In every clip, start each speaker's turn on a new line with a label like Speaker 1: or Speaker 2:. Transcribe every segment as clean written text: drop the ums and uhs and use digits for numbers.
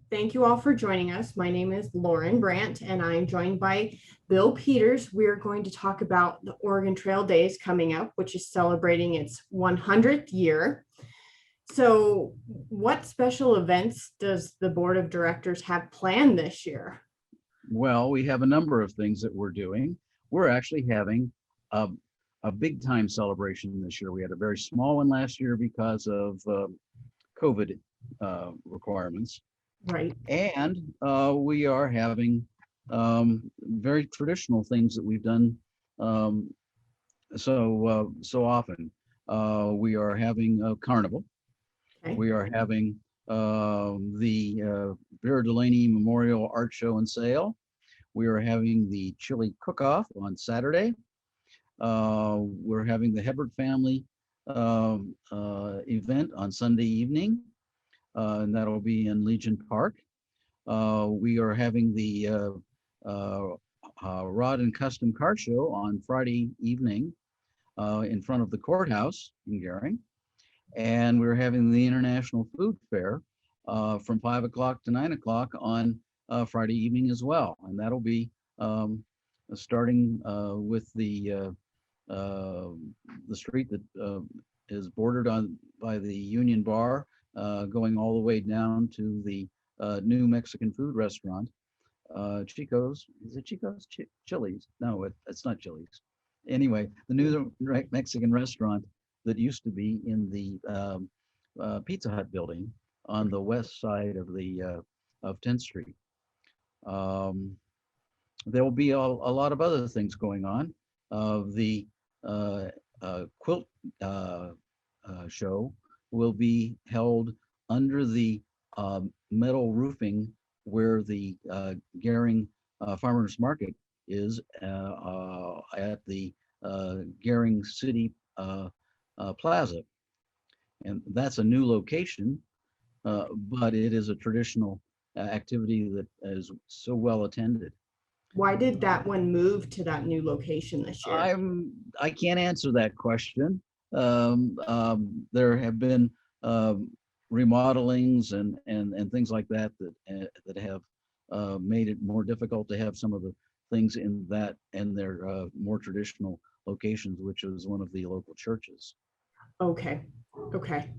Speaker 1: Thank you all for joining us. My name is Lauren Brant, and I'm joined by Bill Peters. We're going to talk about the Oregon Trail Days coming up, which is celebrating its 100th year. So, what special events does the board of directors have planned this year?
Speaker 2: Well, we have a number of things that we're doing. We're actually having a, a big time celebration this year. We had a very small one last year because of COVID requirements.
Speaker 1: Right.
Speaker 2: And we are having very traditional things that we've done um, so often. We are having a carnival.
Speaker 1: Okay.
Speaker 2: We are having the Vera Delaney Memorial Art Show and Sale. We are having the chili cook-off on Saturday. We're having the Hebert family event on Sunday evening, and that'll be in Legion Park. We are having the Rod and Custom Car Show on Friday evening in front of the courthouse in Gering. And we're having the International Food Fair from 5 o'clock to 9 o'clock on Friday evening as well. And that'll be starting with the street that is bordered on by the Union Bar, going all the way down to the new Mexican food restaurant, Chico's. Is it Chico's? Chili's? No, it's not Chili's. Anyway, the new Mexican restaurant that used to be in the Pizza Hut building on the west side of the of 10th Street. Um, there will be a lot of other things going on. The uh, quilt show will be held under the metal roofing where the Gering Farmers Market is at the Gering City Plaza. And that's a new location, but it is a traditional activity that is so well attended.
Speaker 1: Why did that one move to that new location this year?
Speaker 2: I can't answer that question. There have been remodelings and things like that that have made it more difficult to have some of the things in that and their more traditional locations, which is one of the local churches.
Speaker 1: Okay. Okay.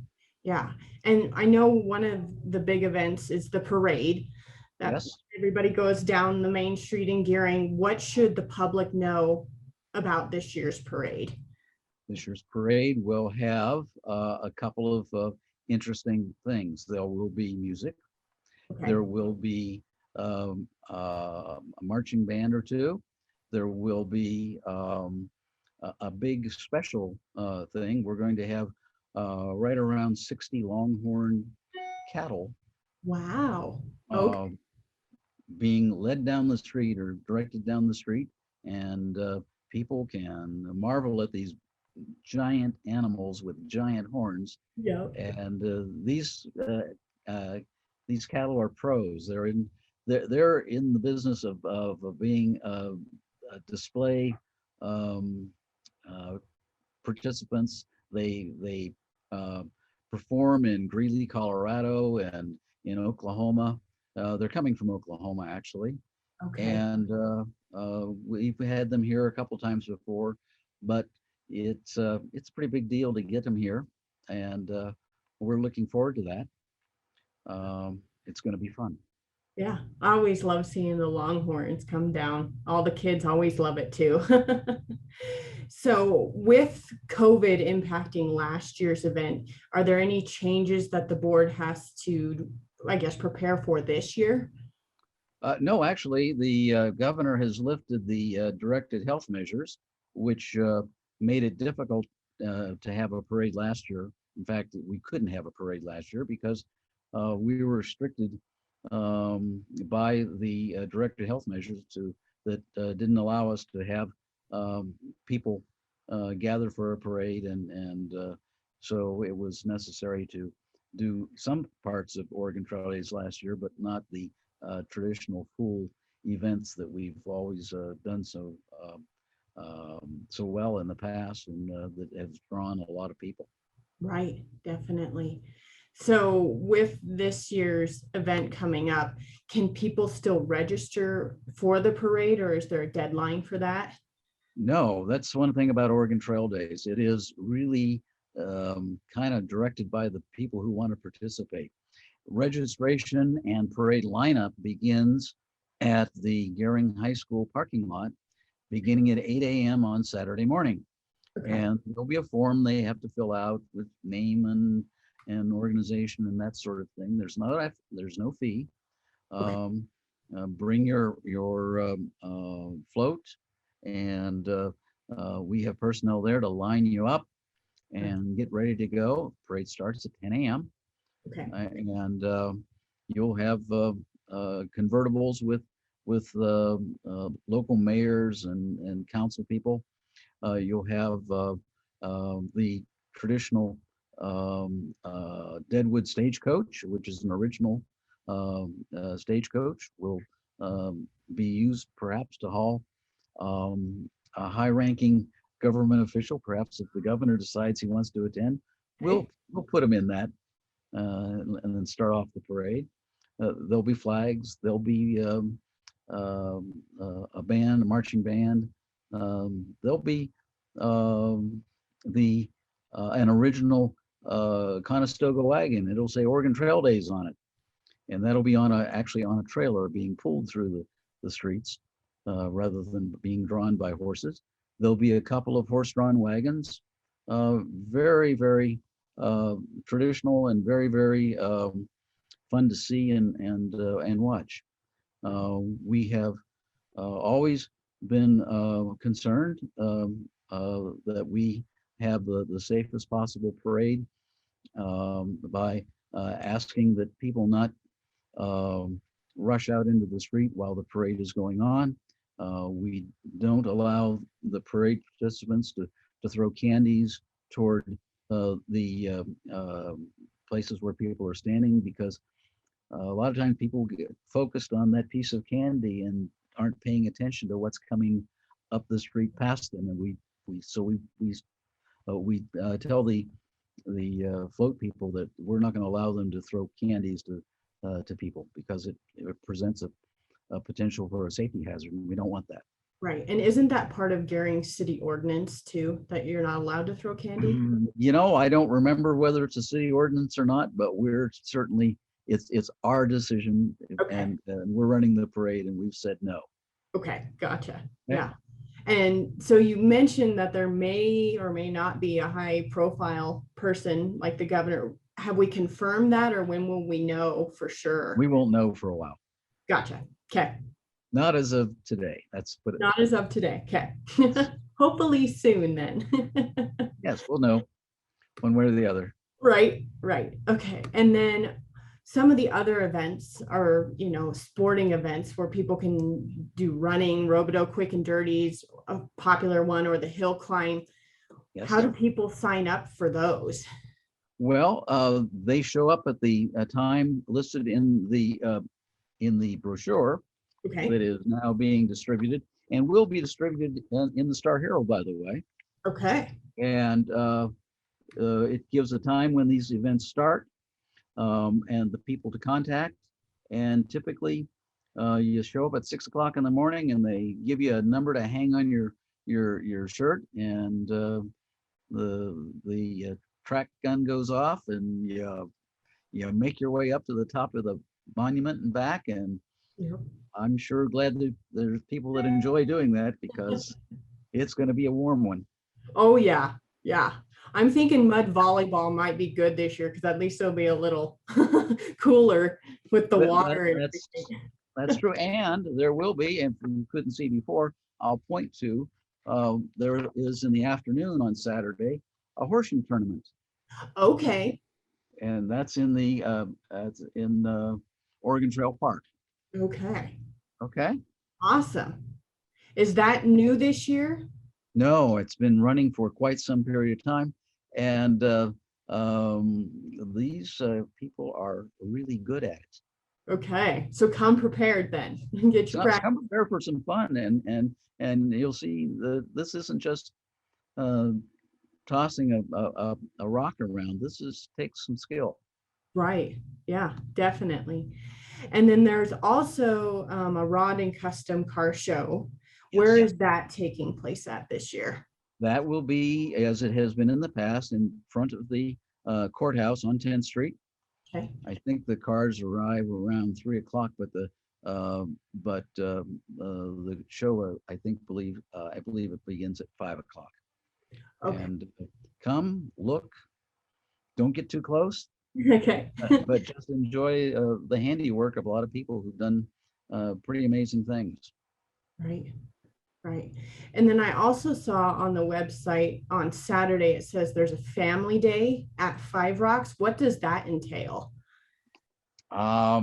Speaker 1: Yeah. And I know one of the big events is the parade that
Speaker 2: Yes,
Speaker 1: everybody goes down the main street in Gearing. What should the public know about this year's parade?
Speaker 2: this year's parade will have a couple of interesting things. There will be music.
Speaker 1: Okay.
Speaker 2: There will be a marching band or two. There will be a big special thing. We're going to have right around 60 longhorn cattle
Speaker 1: Wow. Okay.
Speaker 2: uh, being led down the street or directed down the street, and people can marvel at these giant animals with giant horns.
Speaker 1: Yeah.
Speaker 2: And these cattle are pros. They're in the business of being a display um, uh, participants. They perform in Greeley, Colorado, and in Oklahoma. They're coming from Oklahoma actually,
Speaker 1: Okay.
Speaker 2: and we've had them here a couple times before, but it's a pretty big deal to get them here, and we're looking forward to that. It's going to be fun.
Speaker 1: Yeah. I always love seeing the Longhorns come down. All the kids always love it too. So, with COVID impacting last year's event, are there any changes that the board has to, I guess, prepare for this year?
Speaker 2: No, actually, the governor has lifted the directed health measures, which made it difficult to have a parade last year. In fact, we couldn't have a parade last year because we were restricted by the directed health measures that didn't allow us to have people gather for a parade, and so it was necessary to do some parts of Oregon Trail Days last year, but not the traditional full events that we've always done so well in the past, and that has drawn a lot of people.
Speaker 1: Right, definitely. So with this year's event coming up, can people still register for the parade, or is there a deadline for that?
Speaker 2: No, that's one thing about Oregon Trail Days. It is really kind of directed by the people who want to participate. Registration and parade lineup begins at the Gehring High School parking lot, beginning at 8 a.m. on Saturday morning.
Speaker 1: Okay.
Speaker 2: And there'll be a form they have to fill out with name and organization and that sort of thing. There's no fee.
Speaker 1: Okay.
Speaker 2: Bring your float, and we have personnel there to line you up
Speaker 1: Okay.
Speaker 2: and get ready to go. Parade starts at 10 a.m.
Speaker 1: Okay.
Speaker 2: And you'll have convertibles with local mayors and council people. You'll have the traditional Deadwood stagecoach, which is an original stagecoach, will be used perhaps to haul a high-ranking government official. Perhaps if the governor decides he wants to attend, we'll
Speaker 1: Okay.
Speaker 2: we'll put him in that and then start off the parade. There'll be flags. There'll be a band, a marching band. There'll be the an original Conestoga wagon. It'll say Oregon Trail Days on it, and that'll be actually on a trailer being pulled through the streets rather than being drawn by horses. There'll be a couple of horse-drawn wagons, very traditional and very fun to see and watch. We have always been concerned that we have the safest possible parade by asking that people not rush out into the street while the parade is going on. We don't allow the parade participants to throw candies toward the places where people are standing, because a lot of times people get focused on that piece of candy and aren't paying attention to what's coming up the street past them. And we tell the float people that we're not going to allow them to throw candies to people, because it presents a potential for a safety hazard, and we don't want that.
Speaker 1: Right. And isn't that part of Gehring city ordinance too, that you're not allowed to throw candy?
Speaker 2: I don't remember whether it's a city ordinance or not, but we're certainly, it's our decision,
Speaker 1: Okay.
Speaker 2: and we're running the parade, and we've said no.
Speaker 1: Okay. Gotcha.
Speaker 2: Okay.
Speaker 1: Yeah. And so you mentioned that there may or may not be a high profile person like the governor. Have we confirmed that, or when will we know for sure?
Speaker 2: We won't know for a while.
Speaker 1: Gotcha. Okay.
Speaker 2: Not as of today. That's put it.
Speaker 1: Not as of today. Okay. Hopefully soon then.
Speaker 2: Yes, we'll know one way or the other.
Speaker 1: Right, right. Okay. And then some of the other events are, sporting events where people can do running, Robidoux Quick and Dirties, a popular one, or the hill climb.
Speaker 2: Yes.
Speaker 1: How do people sign up for those?
Speaker 2: Well, they show up at the time listed in the brochure
Speaker 1: Okay.
Speaker 2: that is now being distributed, and will be distributed in the Star-Herald, by the way.
Speaker 1: Okay.
Speaker 2: And it gives a time when these events start, and the people to contact. And typically, you show up at 6 o'clock in the morning, and they give you a number to hang on your shirt, and the track gun goes off, and you make your way up to the top of the monument and back. And
Speaker 1: Yep.
Speaker 2: I'm sure glad that there's people that enjoy doing that, because it's going to be a warm one.
Speaker 1: Oh yeah. Yeah. I'm thinking mud volleyball might be good this year, because at least it'll be a little cooler with the water and everything.
Speaker 2: That's true. And there will be, and you couldn't see before, I'll point to, there is in the afternoon on Saturday, a horseshoe tournament.
Speaker 1: Okay.
Speaker 2: And that's in the Oregon Trail Park.
Speaker 1: Okay.
Speaker 2: Okay.
Speaker 1: Awesome. Is that new this year?
Speaker 2: No, it's been running for quite some period of time. And these people are really good at it.
Speaker 1: Okay. So come prepared then. Get your practice.
Speaker 2: Come prepare for some fun, and you'll see this isn't just tossing a rock around. This takes some skill.
Speaker 1: Right. Yeah, definitely. And then there's also a rod and custom car show. Where
Speaker 2: Yes.
Speaker 1: is that taking place at this year?
Speaker 2: That will be, as it has been in the past, in front of the courthouse on 10th Street.
Speaker 1: Okay.
Speaker 2: I think the cars arrive around 3 o'clock, but the show, I believe it begins at 5 o'clock.
Speaker 1: Okay.
Speaker 2: And come, look, don't get too close,
Speaker 1: Okay.
Speaker 2: but just enjoy the handiwork of a lot of people who've done pretty amazing things.
Speaker 1: Right. Right. And then I also saw on the website on Saturday, it says there's a family day at Five Rocks. What does that entail?
Speaker 2: I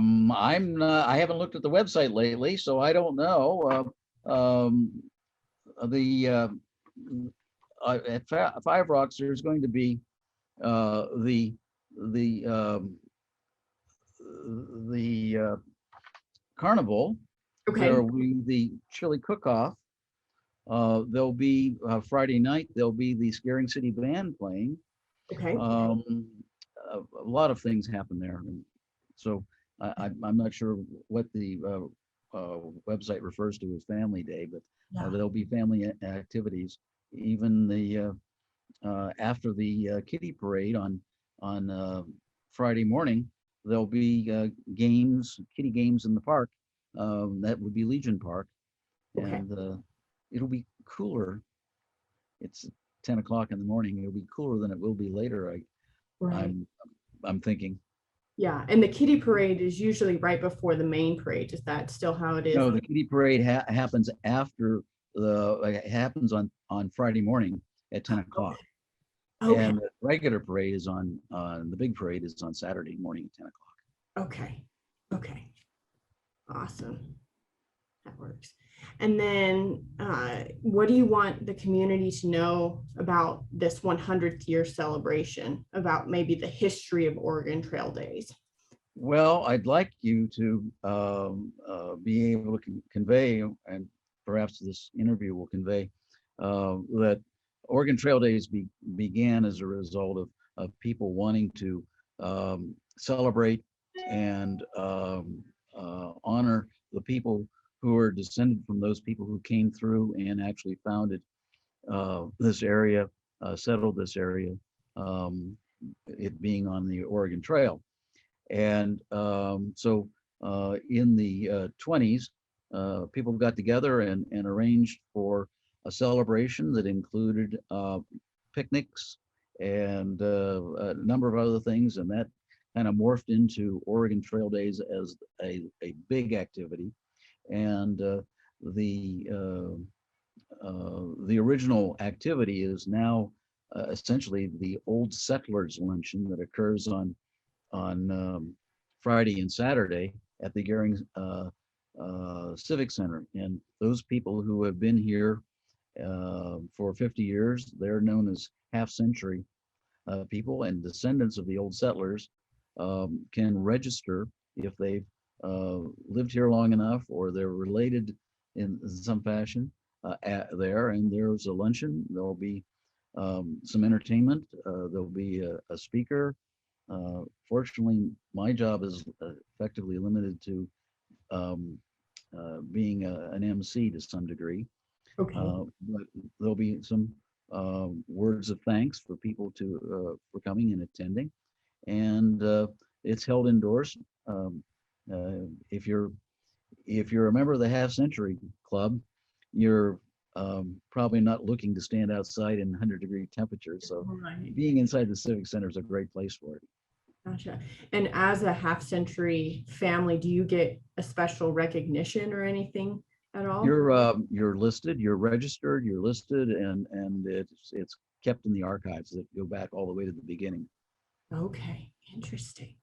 Speaker 2: haven't looked at the website lately, so I don't know. The At Five Rocks, there's going to be the the um, the carnival.
Speaker 1: Okay.
Speaker 2: There will be the chili cook-off. There'll be Friday night. There'll be the Scaring City band playing.
Speaker 1: Okay.
Speaker 2: Um, a lot of things happen there, and so I'm not sure what the website refers to as Family Day, but
Speaker 1: Yeah.
Speaker 2: there'll be family activities. Even the after the kiddie parade on Friday morning, there'll be games, kiddie games in the park. That would be Legion Park,
Speaker 1: Okay.
Speaker 2: and it'll be cooler. It's 10 o'clock in the morning. It'll be cooler than it will be later.
Speaker 1: Right.
Speaker 2: I'm I'm thinking.
Speaker 1: Yeah. And the kiddie parade is usually right before the main parade. Is that still how it is?
Speaker 2: No, the kiddie parade happens after it happens on Friday morning at 10 o'clock.
Speaker 1: Okay.
Speaker 2: And the regular parade is on the big parade is on Saturday morning at 10 o'clock.
Speaker 1: Okay. Okay. Awesome. That works. And then what do you want the community to know about this 100th year celebration, about maybe the history of Oregon Trail Days?
Speaker 2: Well, I'd like you to be able to convey, and perhaps this interview will convey, that Oregon Trail Days began as a result of people wanting to celebrate and honor the people who are descended from those people who came through and actually founded this area, settled this area, um, it being on the Oregon Trail. And so in the 20s, people got together and arranged for a celebration that included picnics and a number of other things. And that kind of morphed into Oregon Trail Days as a big activity. And the original activity is now essentially the Old Settlers Luncheon that occurs on Friday and Saturday at the Gehring Civic Center. And those people who have been here for 50 years, they're known as half-century people, and descendants of the old settlers can register if they've lived here long enough or they're related in some fashion there. And there's a luncheon. There'll be some entertainment. There'll be a speaker. Fortunately, my job is effectively limited to being an MC to some degree.
Speaker 1: Okay.
Speaker 2: But there'll be some words of thanks for people for coming and attending, and it's held indoors. Um, if you're a member of the Half Century Club, you're probably not looking to stand outside in 100-degree temperatures. So
Speaker 1: Right.
Speaker 2: being inside the Civic Center is a great place for it.
Speaker 1: Gotcha. And as a half century family, do you get a special recognition or anything at all?
Speaker 2: You're listed, you're registered, you're listed, and it's kept in the archives that go back all the way to the beginning.
Speaker 1: Okay. Interesting.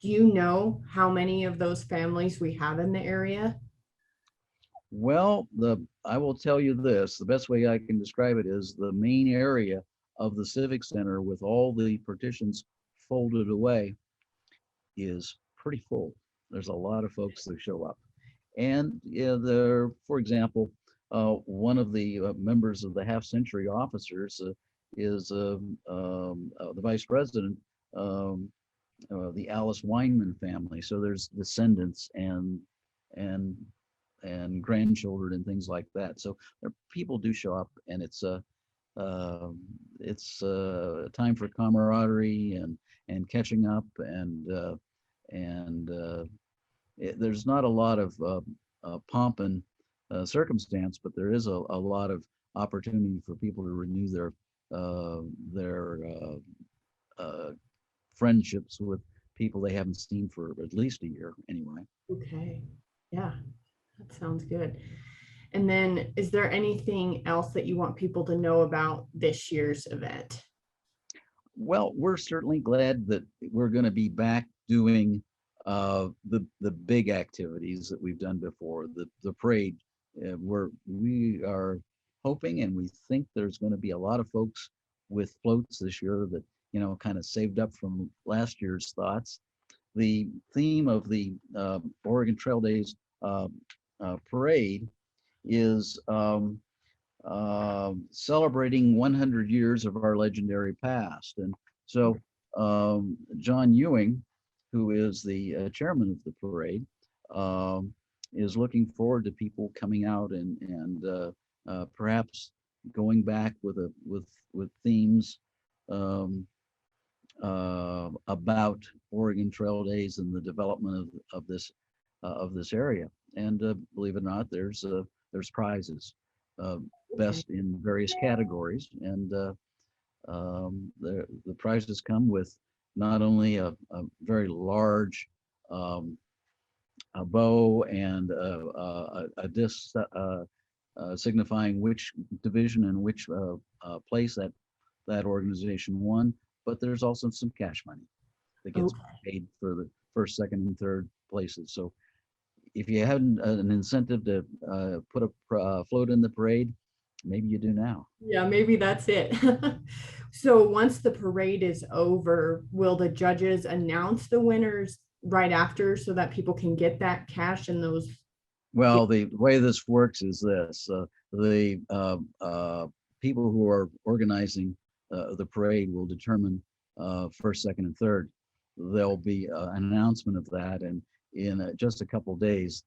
Speaker 1: Do you know how many of those families we have in the area?
Speaker 2: Well, I will tell you this, the best way I can describe it is the main area of the Civic Center with all the partitions folded away is pretty full. There's a lot of folks that show up. And yeah, for example, one of the members of the half century officers is the vice president. Um, the Alice Weinman family. So there's descendants and grandchildren and things like that. So there, people do show up, and it's a time for camaraderie and catching up, and there's not a lot of pomp and circumstance, but there is a lot of opportunity for people to renew their friendships with people they haven't seen for at least a year anyway.
Speaker 1: Okay. Yeah, that sounds good. And then is there anything else that you want people to know about this year's event?
Speaker 2: Well, we're certainly glad that we're going to be back doing the big activities that we've done before. The parade, we are hoping, and we think there's going to be a lot of folks with floats this year that kind of saved up from last year's thoughts. The theme of the Oregon Trail Days parade is celebrating 100 years of our legendary past. And so John Ewing, who is the chairman of the parade, is looking forward to people coming out and perhaps going back with themes about Oregon Trail Days and the development of this area. And believe it or not, there's prizes, best in various categories, and the prizes come with not only a very large a bow and a disc signifying which division and which place that organization won, but there's also some cash money that gets paid for the first, second, and third places. So if you had an incentive to put a float in the parade, maybe you do now.
Speaker 1: Yeah, maybe that's it. So once the parade is over, will the judges announce the winners right after so that people can get that cash and those?
Speaker 2: Well, the way this works is this: the people who are organizing the parade will determine first, second, and third. There'll be an announcement of that, and in just a couple of days,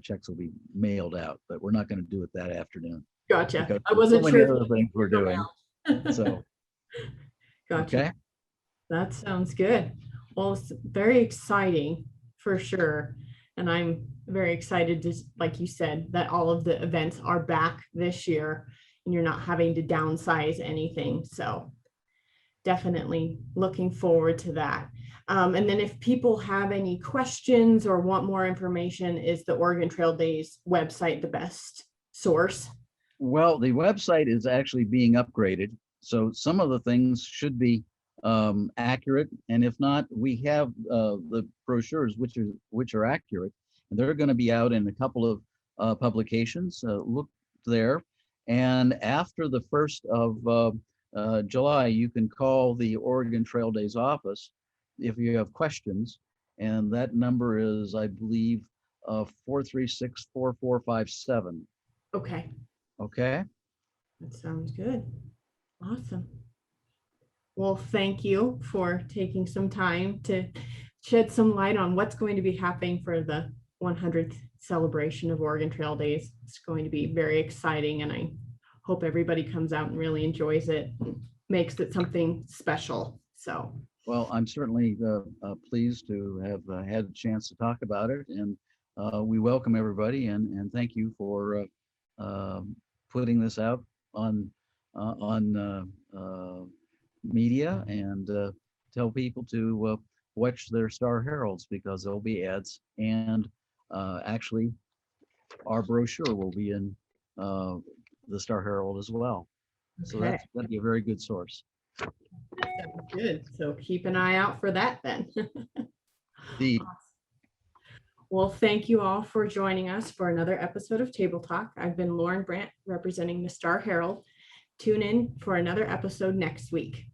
Speaker 2: checks will be mailed out. But we're not going to do it that afternoon.
Speaker 1: Gotcha. I wasn't
Speaker 2: so
Speaker 1: sure.
Speaker 2: many other things we're doing. So,
Speaker 1: gotcha.
Speaker 2: okay.
Speaker 1: That sounds good. Well, it's very exciting for sure. And I'm very excited to, like you said, that all of the events are back this year and you're not having to downsize anything. So definitely looking forward to that. And then if people have any questions or want more information, is the Oregon Trail Days website the best source?
Speaker 2: Well, the website is actually being upgraded, so some of the things should be accurate, and if not, we have the brochures which are accurate, and they're going to be out in a couple of publications. Look there, and after the 1st of July, you can call the Oregon Trail Days office if you have questions, and that number is, I believe, 436-4457.
Speaker 1: Okay.
Speaker 2: Okay.
Speaker 1: That sounds good. Awesome. Well, thank you for taking some time to shed some light on what's going to be happening for the 100th celebration of Oregon Trail Days. It's going to be very exciting, and I hope everybody comes out and really enjoys it, and makes it something special. So,
Speaker 2: well, I'm certainly pleased to have had a chance to talk about it, and we welcome everybody, and thank you for putting this out on media, and tell people to watch their Star-Heralds, because there'll be ads, and actually our brochure will be in the Star-Herald as well. So that'd be a very good source.
Speaker 1: Good. So keep an eye out for that then.
Speaker 2: Indeed.
Speaker 1: Well, thank you all for joining us for another episode of Table Talk. I've been Lauren Brant, representing the Star-Herald. Tune in for another episode next week.